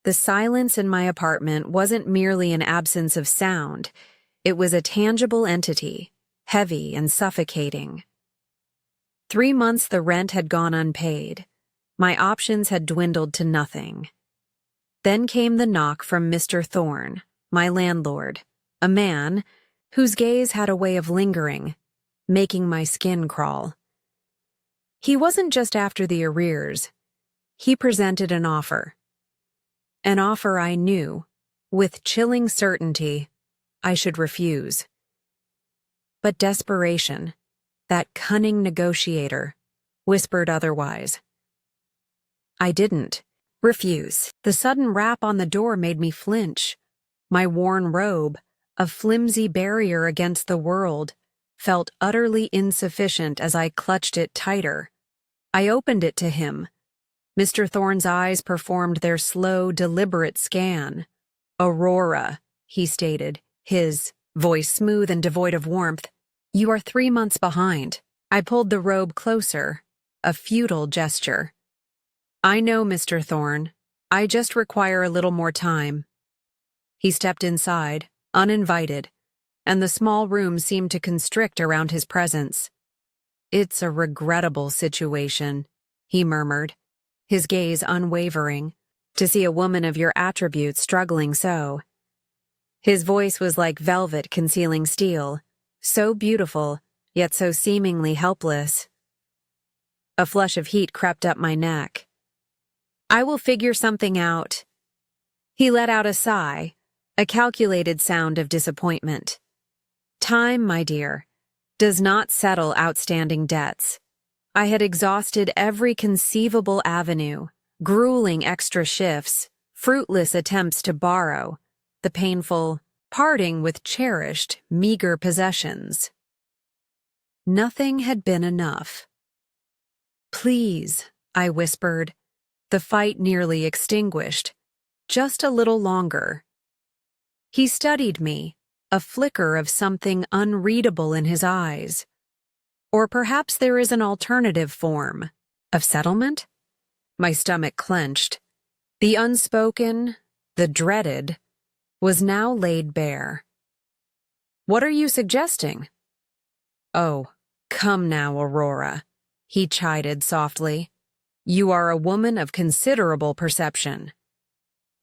The silence in my apartment wasn't merely an absence of sound. It was a tangible entity, heavy and suffocating. 3 months the rent had gone unpaid. My options had dwindled to nothing. Then came the knock from Mr. Thorne, my landlord, a man whose gaze had a way of lingering, making my skin crawl. He wasn't just after the arrears. He presented an offer. An offer I knew, with chilling certainty, I should refuse. But desperation, that cunning negotiator, whispered otherwise. I didn't refuse. The sudden rap on the door made me flinch. My worn robe, a flimsy barrier against the world, felt utterly insufficient as I clutched it tighter. I opened it to him. Mr. Thorne's eyes performed their slow, deliberate scan. "Aurora," he stated, his voice smooth and devoid of warmth. "You are 3 months behind." I pulled the robe closer, a futile gesture. "I know, Mr. Thorne. I just require a little more time." He stepped inside, uninvited, and the small room seemed to constrict around his presence. "It's a regrettable situation," he murmured, his gaze unwavering, "to see a woman of your attributes struggling so." His voice was like velvet concealing steel, so beautiful, yet so seemingly helpless. A flush of heat crept up my neck. "I will figure something out." He let out a sigh, a calculated sound of disappointment. "Time, my dear, does not settle outstanding debts. I had exhausted every conceivable avenue, grueling extra shifts, fruitless attempts to borrow, the painful parting with cherished, meager possessions. Nothing had been enough. "Please," I whispered, the fight nearly extinguished. "Just a little longer." He studied me, a flicker of something unreadable in his eyes. Or perhaps there is an alternative form of settlement? My stomach clenched. The unspoken, the dreaded, was now laid bare. "What are you suggesting?" "Oh, come now, Aurora," he chided softly. "You are a woman of considerable perception."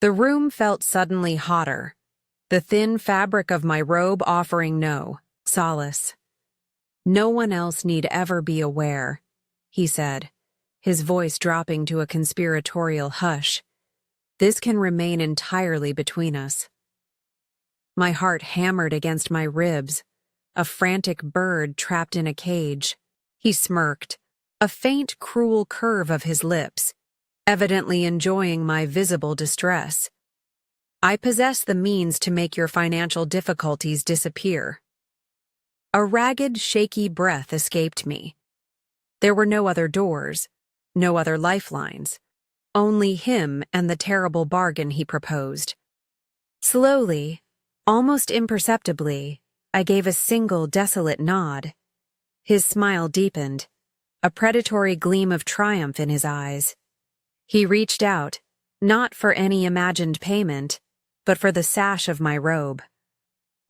The room felt suddenly hotter, the thin fabric of my robe offering no solace. "No one else need ever be aware," he said, his voice dropping to a conspiratorial hush. "This can remain entirely between us." My heart hammered against my ribs, a frantic bird trapped in a cage. He smirked, a faint, cruel curve of his lips, evidently enjoying my visible distress. "I possess the means to make your financial difficulties disappear." A ragged, shaky breath escaped me. There were no other doors, no other lifelines, only him and the terrible bargain he proposed. Slowly, almost imperceptibly, I gave a single desolate nod. His smile deepened, a predatory gleam of triumph in his eyes. He reached out, not for any imagined payment, but for the sash of my robe.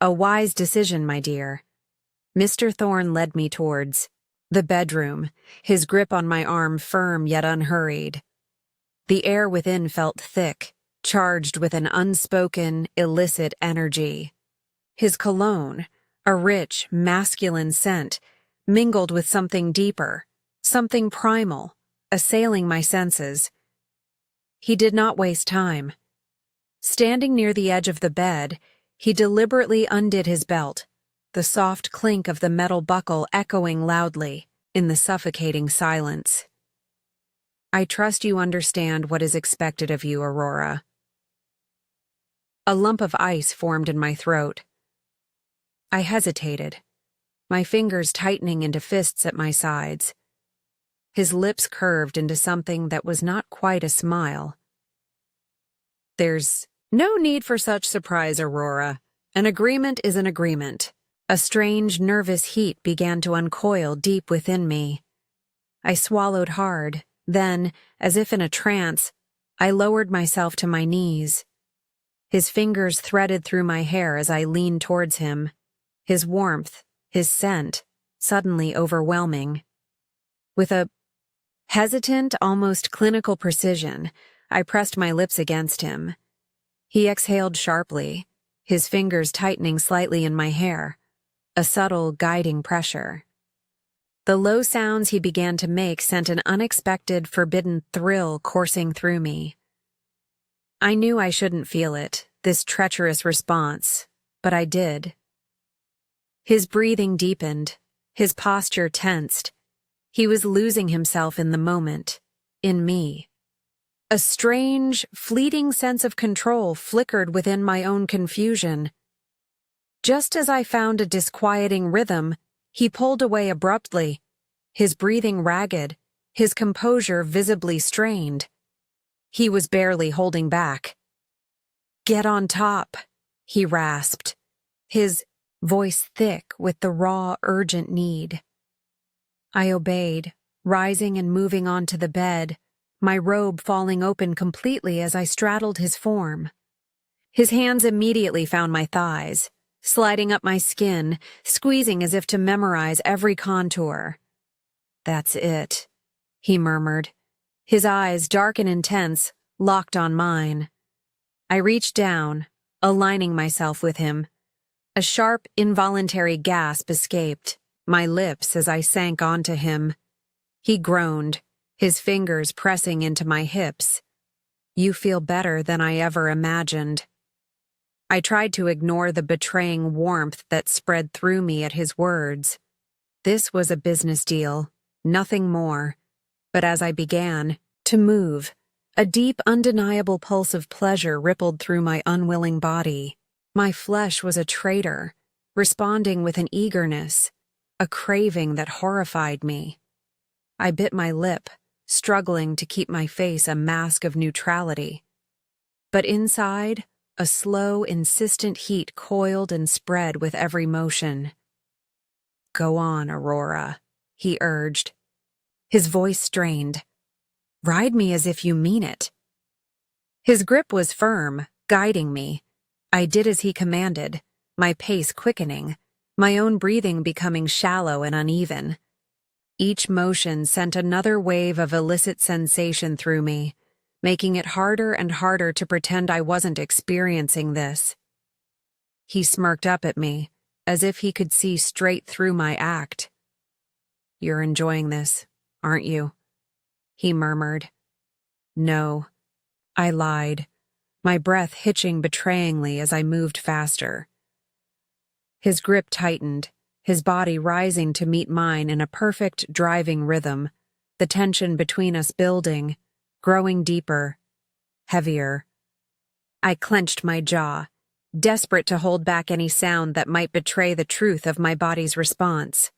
"A wise decision, my dear." Mr. Thorne led me towards the bedroom, his grip on my arm firm yet unhurried. The air within felt thick, charged with an unspoken, illicit energy. His cologne, a rich, masculine scent, mingled with something deeper, something primal, assailing my senses. He did not waste time. Standing near the edge of the bed, he deliberately undid his belt, the soft clink of the metal buckle echoing loudly in the suffocating silence. "I trust you understand what is expected of you, Aurora." A lump of ice formed in my throat. I hesitated, my fingers tightening into fists at my sides. His lips curved into something that was not quite a smile. "There's no need for such surprise, Aurora. An agreement is an agreement." A strange, nervous heat began to uncoil deep within me. I swallowed hard, then, as if in a trance, I lowered myself to my knees. His fingers threaded through my hair as I leaned towards him. His warmth, his scent, suddenly overwhelming. With a hesitant, almost clinical precision, I pressed my lips against him. He exhaled sharply, his fingers tightening slightly in my hair, a subtle, guiding pressure. The low sounds he began to make sent an unexpected, forbidden thrill coursing through me. I knew I shouldn't feel it, this treacherous response, but I did. His breathing deepened, his posture tensed. He was losing himself in the moment, in me. A strange, fleeting sense of control flickered within my own confusion. Just as I found a disquieting rhythm, he pulled away abruptly, his breathing ragged, his composure visibly strained. He was barely holding back. "Get on top," he rasped, his voice thick with the raw, urgent need. I obeyed, rising and moving onto the bed, my robe falling open completely as I straddled his form. His hands immediately found my thighs, sliding up my skin, squeezing as if to memorize every contour. "That's it," he murmured, his eyes, dark and intense, locked on mine. I reached down, aligning myself with him. A sharp, involuntary gasp escaped my lips as I sank onto him. He groaned, his fingers pressing into my hips. "You feel better than I ever imagined." I tried to ignore the betraying warmth that spread through me at his words. This was a business deal, nothing more. But as I began to move, a deep, undeniable pulse of pleasure rippled through my unwilling body. My flesh was a traitor, responding with an eagerness, a craving that horrified me. I bit my lip, struggling to keep my face a mask of neutrality. But inside, a slow, insistent heat coiled and spread with every motion. "Go on, Aurora," he urged. His voice strained. "Ride me as if you mean it." His grip was firm, guiding me. I did as he commanded, my pace quickening, my own breathing becoming shallow and uneven. Each motion sent another wave of illicit sensation through me, making it harder and harder to pretend I wasn't experiencing this. He smirked up at me, as if he could see straight through my act. "You're enjoying this, aren't you?" he murmured. "No," I lied, my breath hitching betrayingly as I moved faster. His grip tightened, his body rising to meet mine in a perfect driving rhythm, the tension between us building, growing deeper, heavier. I clenched my jaw, desperate to hold back any sound that might betray the truth of my body's response.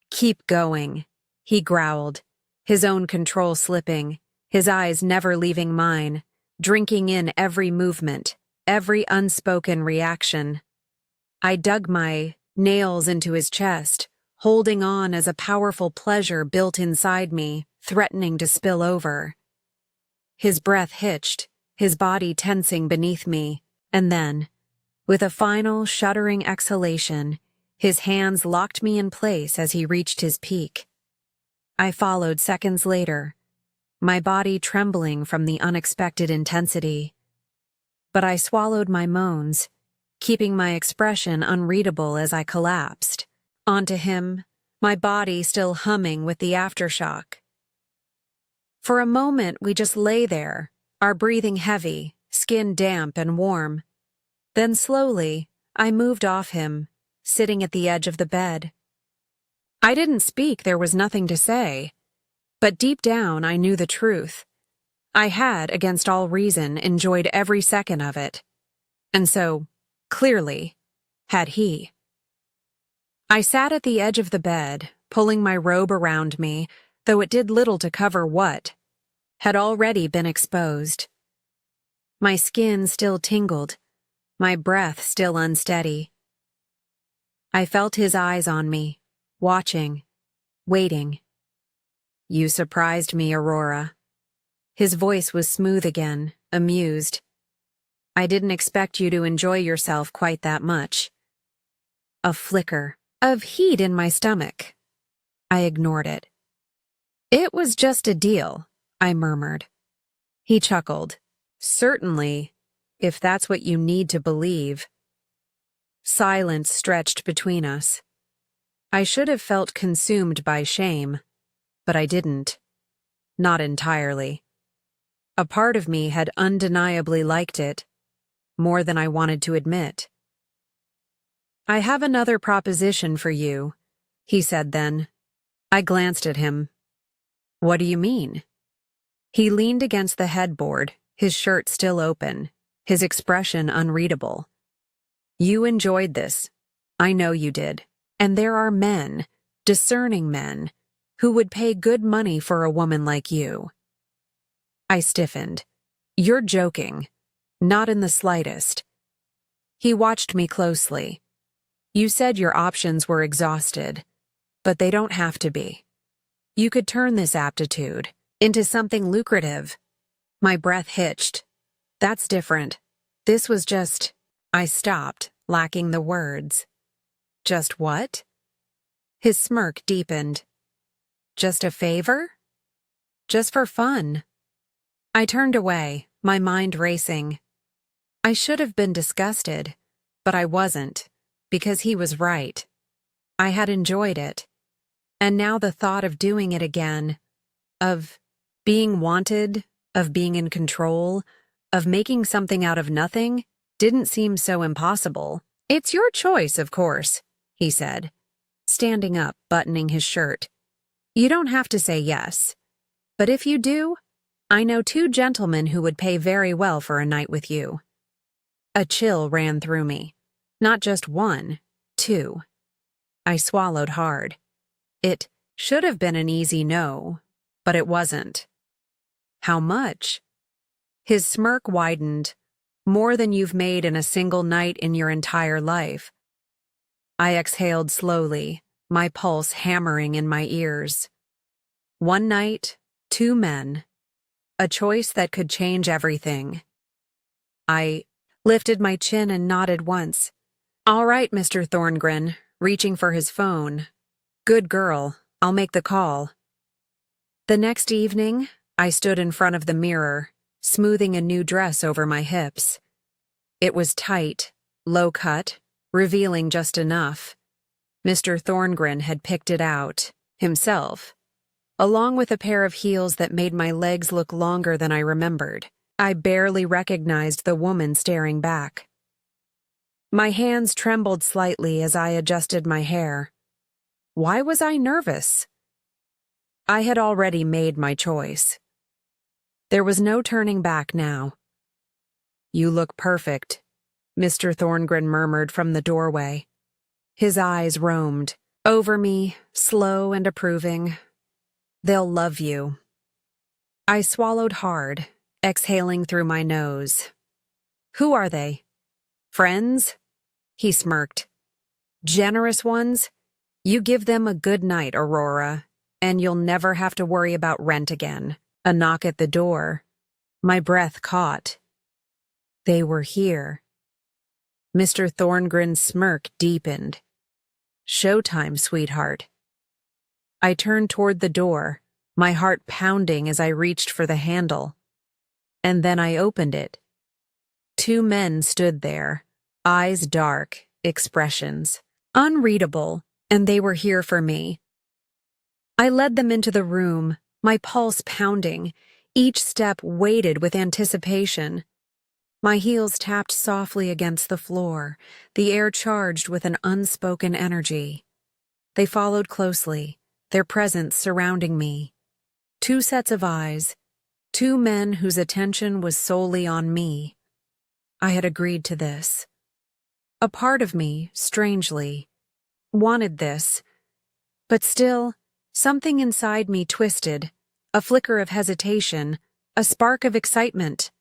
"Keep going," he growled, his own control slipping, his eyes never leaving mine, drinking in every movement, every unspoken reaction. I dug my nails into his chest, holding on as a powerful pleasure built inside me, threatening to spill over. His breath hitched, his body tensing beneath me, and then, with a final, shuddering exhalation, his hands locked me in place as he reached his peak. I followed seconds later, my body trembling from the unexpected intensity. But I swallowed my moans, keeping my expression unreadable as I collapsed onto him, my body still humming with the aftershock. For a moment, we just lay there, our breathing heavy, skin damp and warm. Then slowly, I moved off him, sitting at the edge of the bed. I didn't speak, there was nothing to say. But deep down, I knew the truth. I had, against all reason, enjoyed every second of it. And so, clearly, had he. I sat at the edge of the bed, pulling my robe around me, though it did little to cover what had already been exposed. My skin still tingled, my breath still unsteady. I felt his eyes on me, watching, waiting. "You surprised me, Aurora." His voice was smooth again, amused. I didn't expect you to enjoy yourself quite that much. A flicker of heat in my stomach. I ignored it. It was just a deal, I murmured. He chuckled. Certainly, if that's what you need to believe. Silence stretched between us. I should have felt consumed by shame, but I didn't. Not entirely. A part of me had undeniably liked it, more than I wanted to admit. I have another proposition for you, he said then. I glanced at him. What do you mean? He leaned against the headboard, his shirt still open, his expression unreadable. You enjoyed this. I know you did. And there are men, discerning men, who would pay good money for a woman like you. I stiffened. You're joking. Not in the slightest. He watched me closely. You said your options were exhausted, but they don't have to be. You could turn this aptitude into something lucrative. My breath hitched. That's different. This was just... I stopped, lacking the words. Just what? His smirk deepened. Just a favor? Just for fun. I turned away, my mind racing. I should have been disgusted, but I wasn't, because he was right. I had enjoyed it. And now the thought of doing it again, of being wanted, of being in control, of making something out of nothing, didn't seem so impossible. It's your choice, of course, he said, standing up, buttoning his shirt. You don't have to say yes. But if you do, I know 2 gentlemen who would pay very well for a night with you. A chill ran through me. Not just 1, 2. I swallowed hard. It should have been an easy no, but it wasn't. How much? His smirk widened. More than you've made in a single night in your entire life. I exhaled slowly, my pulse hammering in my ears. 1 night, 2 men. A choice that could change everything. I lifted my chin and nodded once. All right, Mr. Thorngren, reaching for his phone. Good girl, I'll make the call. The next evening, I stood in front of the mirror, smoothing a new dress over my hips. It was tight, low-cut, revealing just enough. Mr. Thorngren had picked it out, himself, along with a pair of heels that made my legs look longer than I remembered. I barely recognized the woman staring back. My hands trembled slightly as I adjusted my hair. Why was I nervous? I had already made my choice. There was no turning back now. You look perfect, Mr. Thorngren murmured from the doorway. His eyes roamed over me, slow and approving. They'll love you. I swallowed hard, exhaling through my nose. Who are they? Friends? He smirked. Generous ones? You give them a good night, Aurora, and you'll never have to worry about rent again. A knock at the door. My breath caught. They were here. Mr. Thorngren's smirk deepened. Showtime, sweetheart. I turned toward the door, my heart pounding as I reached for the handle. And then I opened it. 2 men stood there, eyes dark, expressions unreadable, and they were here for me. I led them into the room, my pulse pounding, each step weighted with anticipation. My heels tapped softly against the floor, the air charged with an unspoken energy. They followed closely, their presence surrounding me. 2 sets of eyes, 2 men whose attention was solely on me. I had agreed to this. A part of me, strangely, wanted this, but still, something inside me twisted, a flicker of hesitation, a spark of excitement.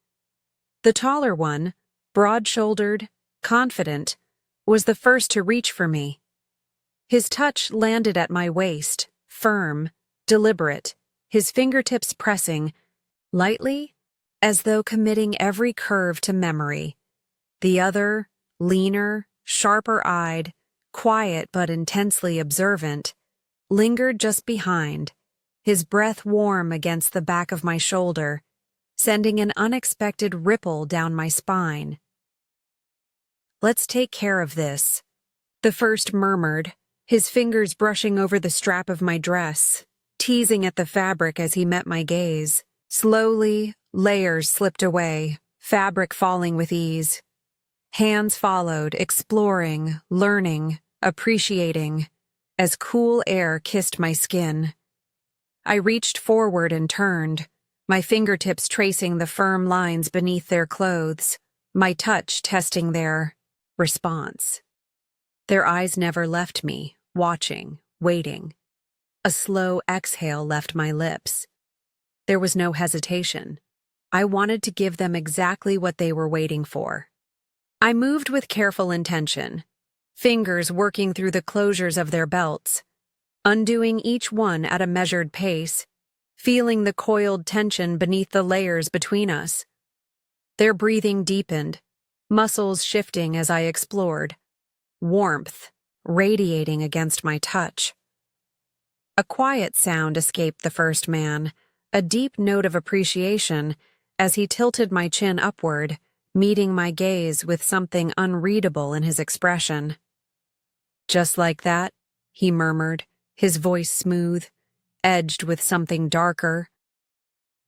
The taller one, broad-shouldered, confident, was the first to reach for me. His touch landed at my waist, firm, deliberate, his fingertips pressing, lightly, as though committing every curve to memory. The other, leaner, sharper-eyed, quiet but intensely observant, lingered just behind, his breath warm against the back of my shoulder, sending an unexpected ripple down my spine. "Let's take care of this," the first murmured, his fingers brushing over the strap of my dress, teasing at the fabric as he met my gaze. Slowly, layers slipped away, fabric falling with ease. Hands followed, exploring, learning, appreciating, as cool air kissed my skin. I reached forward and turned, my fingertips tracing the firm lines beneath their clothes, my touch testing their response. Their eyes never left me, watching, waiting. A slow exhale left my lips. There was no hesitation. I wanted to give them exactly what they were waiting for. I moved with careful intention, fingers working through the closures of their belts, undoing each one at a measured pace, feeling the coiled tension beneath the layers between us. Their breathing deepened, muscles shifting as I explored, warmth radiating against my touch. A quiet sound escaped the first man, a deep note of appreciation as he tilted my chin upward, meeting my gaze with something unreadable in his expression. "Just like that," he murmured, his voice smooth, edged with something darker.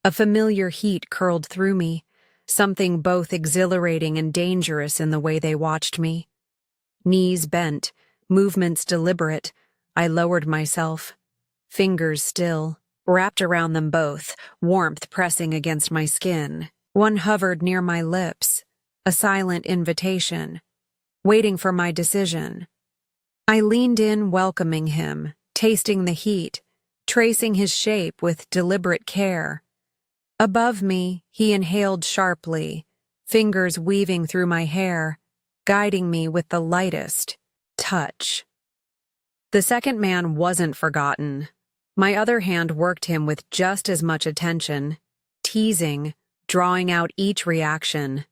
A familiar heat curled through me, something both exhilarating and dangerous in the way they watched me. Knees bent, movements deliberate, I lowered myself, fingers still, wrapped around them both, warmth pressing against my skin. One hovered near my lips, a silent invitation, waiting for my decision. I leaned in, welcoming him, tasting the heat, tracing his shape with deliberate care. Above me, he inhaled sharply, fingers weaving through my hair, guiding me with the lightest touch. The second man wasn't forgotten. My other hand worked him with just as much attention, teasing, drawing out each reaction.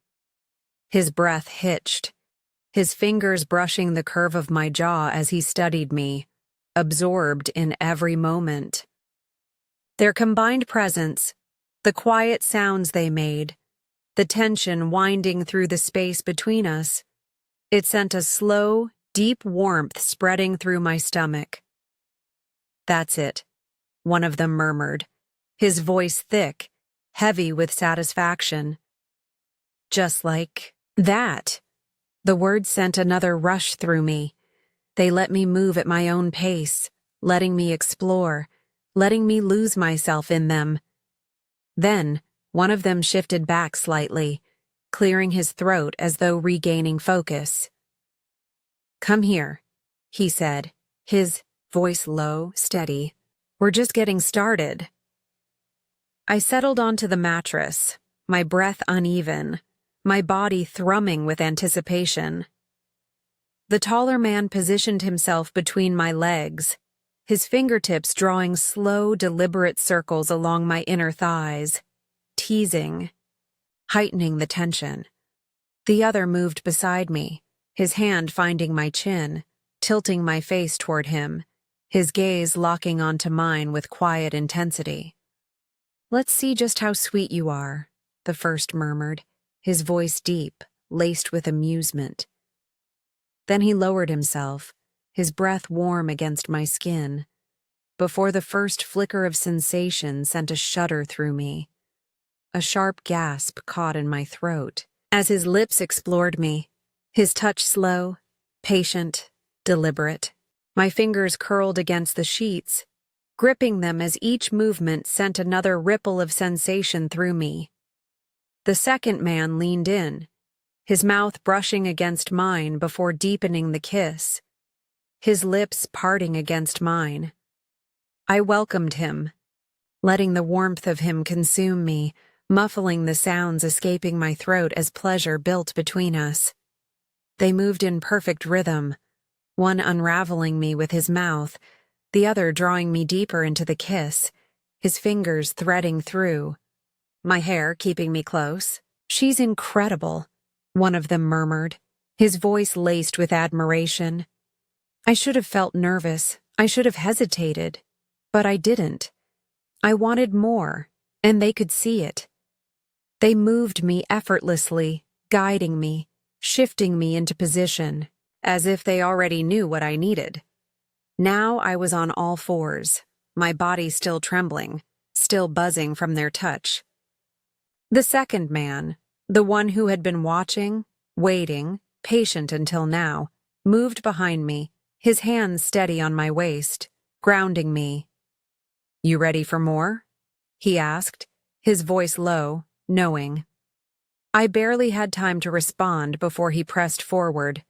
His breath hitched, his fingers brushing the curve of my jaw as he studied me, absorbed in every moment. Their combined presence, the quiet sounds they made, the tension winding through the space between us, it sent a slow, deep warmth spreading through my stomach. "That's it," one of them murmured, his voice thick, heavy with satisfaction. "Just like that." The words sent another rush through me. They let me move at my own pace, letting me explore, letting me lose myself in them. Then, one of them shifted back slightly, clearing his throat as though regaining focus. "Come here," he said, his voice low, steady. "We're just getting started." I settled onto the mattress, my breath uneven, my body thrumming with anticipation. The taller man positioned himself between my legs, his fingertips drawing slow, deliberate circles along my inner thighs, teasing, heightening the tension. The other moved beside me, his hand finding my chin, tilting my face toward him, his gaze locking onto mine with quiet intensity. "Let's see just how sweet you are," the first murmured, his voice deep, laced with amusement. Then he lowered himself, his breath warm against my skin, before the first flicker of sensation sent a shudder through me. A sharp gasp caught in my throat as his lips explored me, his touch slow, patient, deliberate. My fingers curled against the sheets, gripping them as each movement sent another ripple of sensation through me. The second man leaned in, his mouth brushing against mine before deepening the kiss, his lips parting against mine. I welcomed him, letting the warmth of him consume me, muffling the sounds escaping my throat as pleasure built between us. They moved in perfect rhythm, one unraveling me with his mouth, the other drawing me deeper into the kiss, his fingers threading through, my hair keeping me close. "She's incredible," one of them murmured, his voice laced with admiration. I should have felt nervous. I should have hesitated. But I didn't. I wanted more, and they could see it. They moved me effortlessly, guiding me, shifting me into position, as if they already knew what I needed. Now I was on all fours, my body still trembling, still buzzing from their touch. The second man, the one who had been watching, waiting, patient until now, moved behind me, his hands steady on my waist, grounding me. "You ready for more?" he asked, his voice low, knowing. I barely had time to respond before he pressed forward,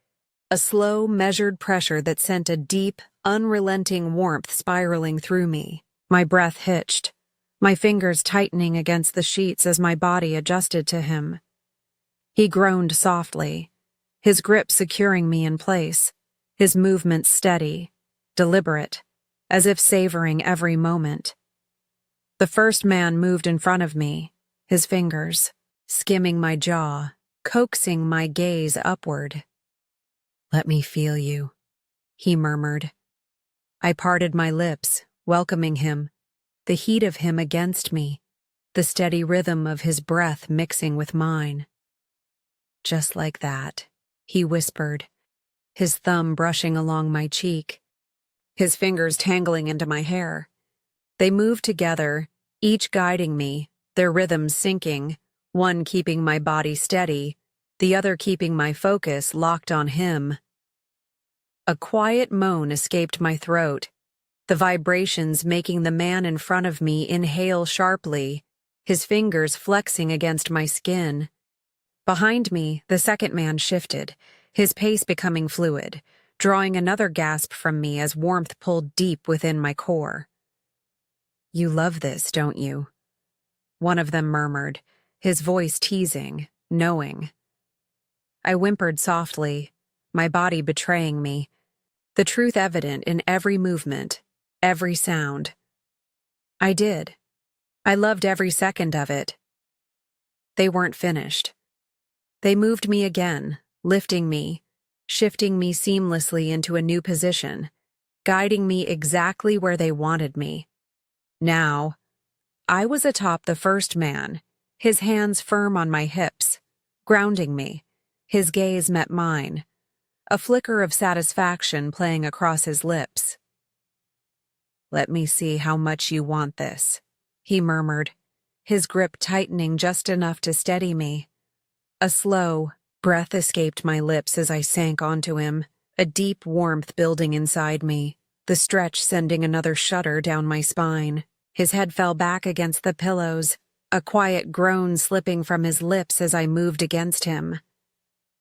a slow, measured pressure that sent a deep, unrelenting warmth spiraling through me. My breath hitched, my fingers tightening against the sheets as my body adjusted to him. He groaned softly, his grip securing me in place, his movements steady, deliberate, as if savoring every moment. The first man moved in front of me, his fingers skimming my jaw, coaxing my gaze upward. "Let me feel you," he murmured. I parted my lips, welcoming him, the heat of him against me, the steady rhythm of his breath mixing with mine. "Just like that," he whispered, his thumb brushing along my cheek, his fingers tangling into my hair. They moved together, each guiding me, their rhythms syncing, one keeping my body steady, the other keeping my focus locked on him. A quiet moan escaped my throat, the vibrations making the man in front of me inhale sharply, his fingers flexing against my skin. Behind me, the second man shifted, his pace becoming fluid, drawing another gasp from me as warmth pulled deep within my core. "You love this, don't you?" one of them murmured, his voice teasing, knowing. I whimpered softly, my body betraying me, the truth evident in every movement, every sound. I did. I loved every second of it. They weren't finished. They moved me again, lifting me, shifting me seamlessly into a new position, guiding me exactly where they wanted me. Now, I was atop the first man, his hands firm on my hips, grounding me. His gaze met mine, a flicker of satisfaction playing across his lips. "Let me see how much you want this," he murmured, his grip tightening just enough to steady me. A slow breath escaped my lips as I sank onto him, a deep warmth building inside me, the stretch sending another shudder down my spine. His head fell back against the pillows, a quiet groan slipping from his lips as I moved against him.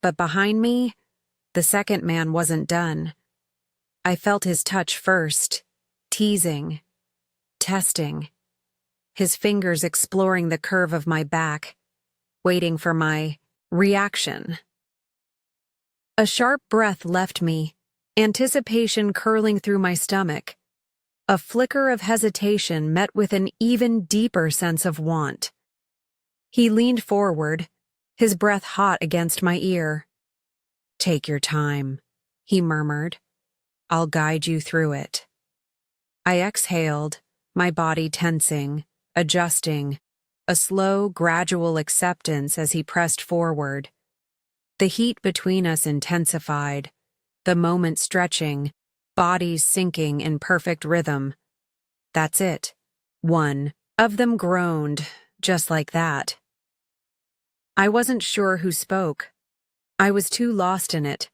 But behind me, the second man wasn't done. I felt his touch first, teasing, testing, his fingers exploring the curve of my back, waiting for my reaction. A sharp breath left me, anticipation curling through my stomach. A flicker of hesitation met with an even deeper sense of want. He leaned forward, his breath hot against my ear. "Take your time," he murmured. "I'll guide you through it." I exhaled, my body tensing, adjusting, a slow, gradual acceptance as he pressed forward. The heat between us intensified, the moment stretching, bodies sinking in perfect rhythm. That's it. One of them groaned, just like that. I wasn't sure who spoke. I was too lost in it,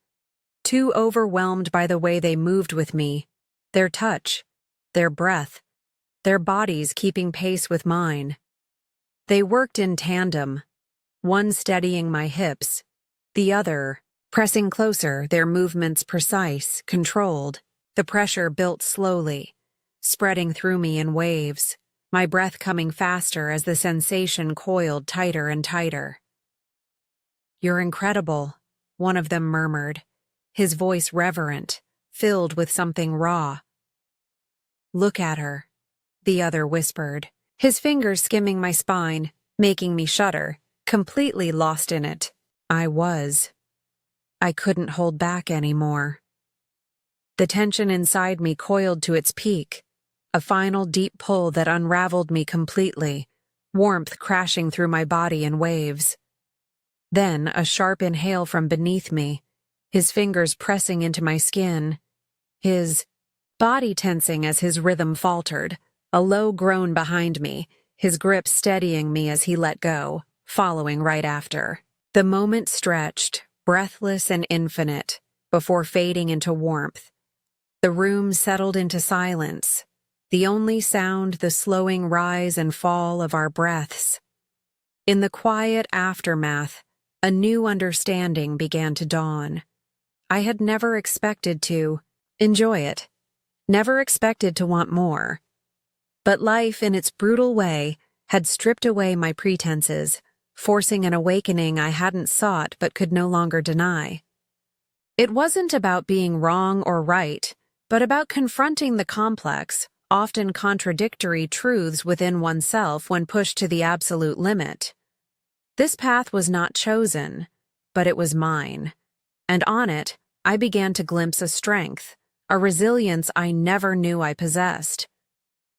too overwhelmed by the way they moved with me, their touch, their breath, their bodies keeping pace with mine. They worked in tandem, one steadying my hips, the other pressing closer, their movements precise, controlled. The pressure built slowly, spreading through me in waves, my breath coming faster as the sensation coiled tighter and tighter. "You're incredible," one of them murmured, his voice reverent, filled with something raw. "Look at her," the other whispered, his fingers skimming my spine, making me shudder, completely lost in it. I couldn't hold back anymore. The tension inside me coiled to its peak, a final deep pull that unraveled me completely, warmth crashing through my body in waves. Then a sharp inhale from beneath me, his fingers pressing into my skin, his body tensing as his rhythm faltered, a low groan behind me, his grip steadying me as he let go, following right after. The moment stretched, breathless and infinite, before fading into warmth. The room settled into silence, the only sound the slowing rise and fall of our breaths. In the quiet aftermath, a new understanding began to dawn. I had never expected to enjoy it, never expected to want more. But life, in its brutal way, had stripped away my pretenses, forcing an awakening I hadn't sought but could no longer deny. It wasn't about being wrong or right, but about confronting the complex, often contradictory truths within oneself when pushed to the absolute limit. This path was not chosen, but it was mine, and on it, I began to glimpse a strength, a resilience I never knew I possessed.